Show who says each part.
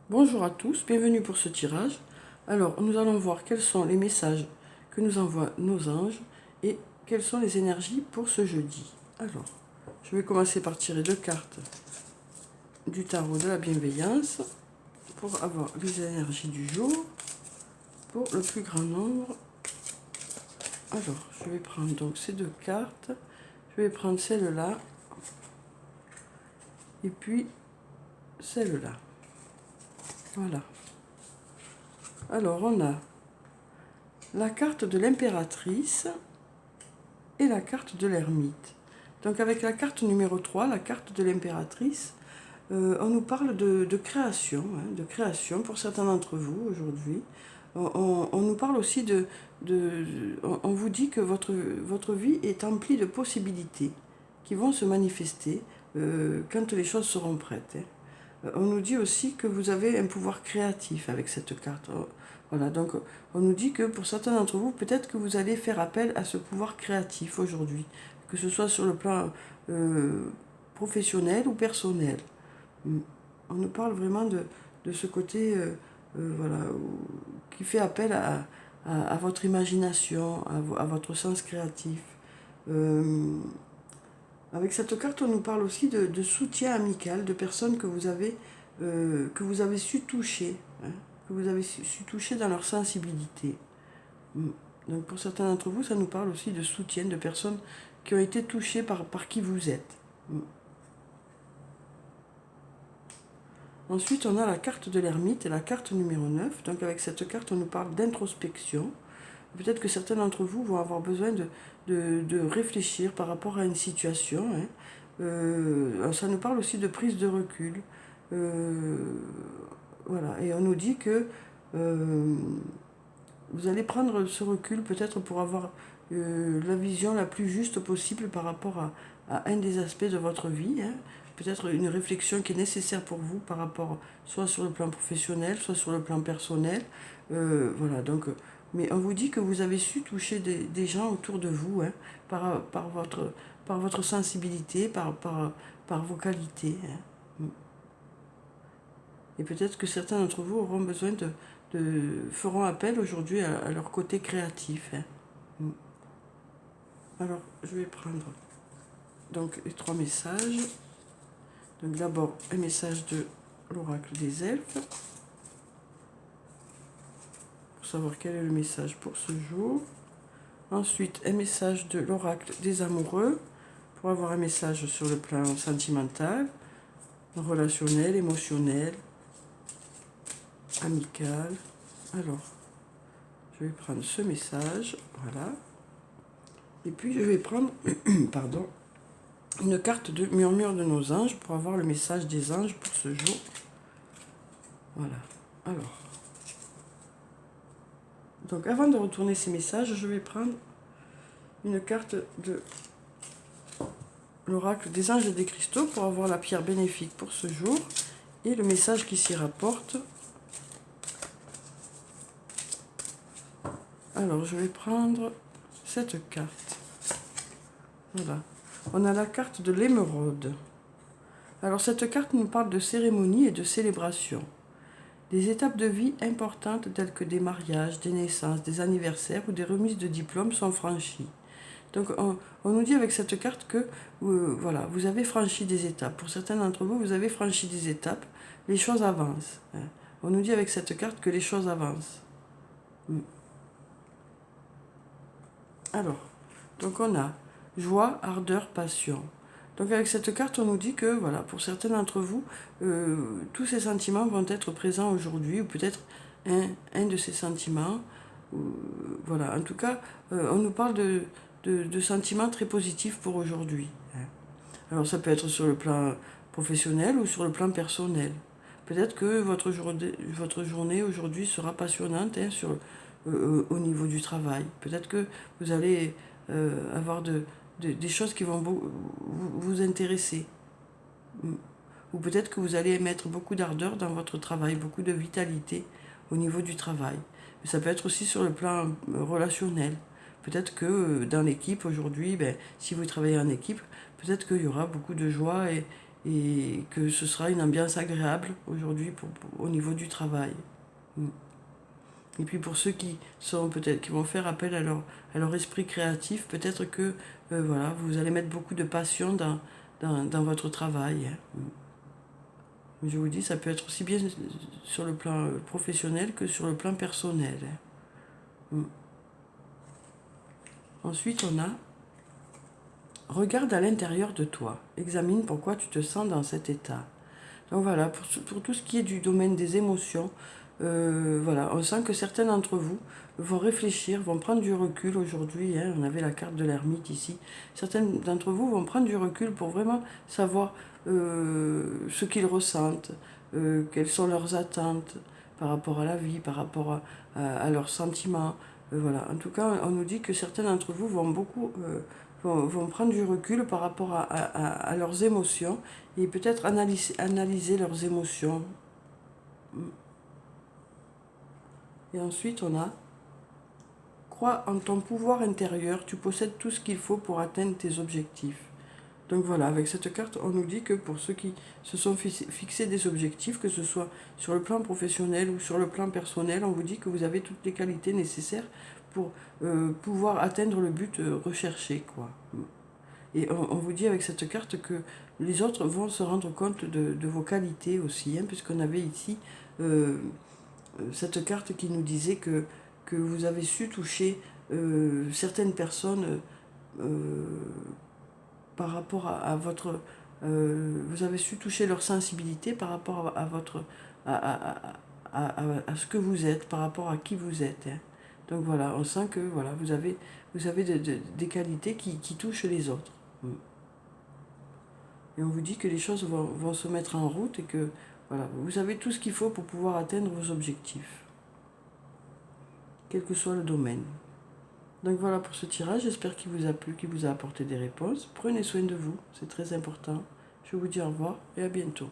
Speaker 1: Bonjour à tous, bienvenue pour ce tirage. Alors, nous allons voir quels sont les messages que nous envoient nos anges et quelles sont les énergies pour ce jeudi. Alors, je vais commencer par tirer deux cartes du tarot de la bienveillance pour avoir les énergies du jour pour le plus grand nombre. Alors, je vais prendre donc ces deux cartes. Je vais prendre celle-là et puis celle-là. Voilà. Alors, on a la carte de l'impératrice et la carte de l'ermite. Donc avec la carte numéro 3, la carte de l'impératrice, on nous parle de création, de création pour certains d'entre vous aujourd'hui. On nous parle aussi on vous dit que votre vie est emplie de possibilités qui vont se manifester quand les choses seront prêtes. On nous dit aussi que vous avez un pouvoir créatif avec cette carte. Voilà, donc on nous dit que pour certains d'entre vous, peut-être que vous allez faire appel à ce pouvoir créatif aujourd'hui, que ce soit sur le plan professionnel ou personnel. On nous parle vraiment de ce côté voilà, qui fait appel à votre imagination, à votre sens créatif. Avec cette carte, on nous parle aussi de soutien amical, de personnes que vous avez su toucher, hein, que vous avez su toucher dans leur sensibilité. Donc pour certains d'entre vous, ça nous parle aussi de soutien, de personnes qui ont été touchées par qui vous êtes. Ensuite, on a la carte de l'ermite et la carte numéro 9. Donc avec cette carte, on nous parle d'introspection. Peut-être que certains d'entre vous vont avoir besoin de réfléchir par rapport à une situation. Ça nous parle aussi de prise de recul. Voilà. Et on nous dit que vous allez prendre ce recul peut-être pour avoir la vision la plus juste possible par rapport à un des aspects de votre vie. Peut-être une réflexion qui est nécessaire pour vous par rapport soit sur le plan professionnel, soit sur le plan personnel. Voilà, donc, mais on vous dit que vous avez su toucher des gens autour de vous par votre sensibilité, par vos qualités. Et peut-être que certains d'entre vous auront besoin feront appel aujourd'hui à leur côté créatif. Alors, je vais prendre donc les trois messages. Donc d'abord un message de l'oracle des elfes, pour savoir quel est le message pour ce jour. Ensuite, un message de l'oracle des amoureux, pour avoir un message sur le plan sentimental, relationnel, émotionnel, amical. Alors, je vais prendre ce message, voilà. Et puis je vais prendre, pardon, une carte de murmure de nos anges pour avoir le message des anges pour ce jour. Voilà. Alors, donc avant de retourner ces messages, je vais prendre une carte de l'oracle des anges et des cristaux pour avoir la pierre bénéfique pour ce jour et le message qui s'y rapporte. Alors, je vais prendre cette carte. Voilà. On a la carte de l'émeraude. Alors, cette carte nous parle de cérémonie et de célébration. Des étapes de vie importantes telles que des mariages, des naissances, des anniversaires ou des remises de diplômes sont franchies. Donc on nous dit avec cette carte que voilà, vous avez franchi des étapes. Pour certains d'entre vous, vous avez franchi des étapes, les choses avancent. On nous dit avec cette carte que les choses avancent. Alors, donc on a joie, ardeur, passion. Donc avec cette carte, on nous dit que voilà, pour certains d'entre vous, tous ces sentiments vont être présents aujourd'hui, ou peut-être un de ces sentiments. Voilà, en tout cas, on nous parle de sentiments très positifs pour aujourd'hui. Alors ça peut être sur le plan professionnel ou sur le plan personnel. Peut-être que votre journée aujourd'hui sera passionnante au niveau du travail. Peut-être que vous allez avoir des choses qui vont vous intéresser. Ou peut-être que vous allez mettre beaucoup d'ardeur dans votre travail, beaucoup de vitalité au niveau du travail. Mais ça peut être aussi sur le plan relationnel. Peut-être que dans l'équipe aujourd'hui, si vous travaillez en équipe, peut-être qu'il y aura beaucoup de joie et que ce sera une ambiance agréable aujourd'hui au niveau du travail. Et puis pour ceux qui sont peut-être qui vont faire appel à leur esprit créatif, peut-être que voilà, vous allez mettre beaucoup de passion dans votre travail. Je vous dis, ça peut être aussi bien sur le plan professionnel que sur le plan personnel. Ensuite, on a regarde à l'intérieur de toi, examine pourquoi tu te sens dans cet état. Donc voilà, pour tout ce qui est du domaine des émotions, voilà, on sent que certains d'entre vous vont réfléchir, vont prendre du recul aujourd'hui. On avait la carte de l'ermite ici. Certains d'entre vous vont prendre du recul pour vraiment savoir ce qu'ils ressentent, quelles sont leurs attentes par rapport à la vie, par rapport à leurs sentiments. Voilà. En tout cas, on nous dit que certains d'entre vous vont beaucoup vont prendre du recul par rapport à leurs émotions et peut-être analyser leurs émotions. Et ensuite, on a crois en ton pouvoir intérieur, tu possèdes tout ce qu'il faut pour atteindre tes objectifs. Donc voilà, avec cette carte, on nous dit que pour ceux qui se sont fixés des objectifs, que ce soit sur le plan professionnel ou sur le plan personnel, on vous dit que vous avez toutes les qualités nécessaires pour pouvoir atteindre le but recherché, quoi. Et on vous dit avec cette carte que les autres vont se rendre compte de vos qualités aussi, puisqu'on avait ici cette carte qui nous disait que vous avez su toucher certaines personnes par rapport à votre... vous avez su toucher leur sensibilité par rapport à votre... à ce que vous êtes, par rapport à qui vous êtes. Donc voilà, on sent que voilà, vous avez des qualités qui touchent les autres. Et on vous dit que les choses vont se mettre en route et que voilà, vous avez tout ce qu'il faut pour pouvoir atteindre vos objectifs, quel que soit le domaine. Donc voilà pour ce tirage, j'espère qu'il vous a plu, qu'il vous a apporté des réponses. Prenez soin de vous, c'est très important. Je vous dis au revoir et à bientôt.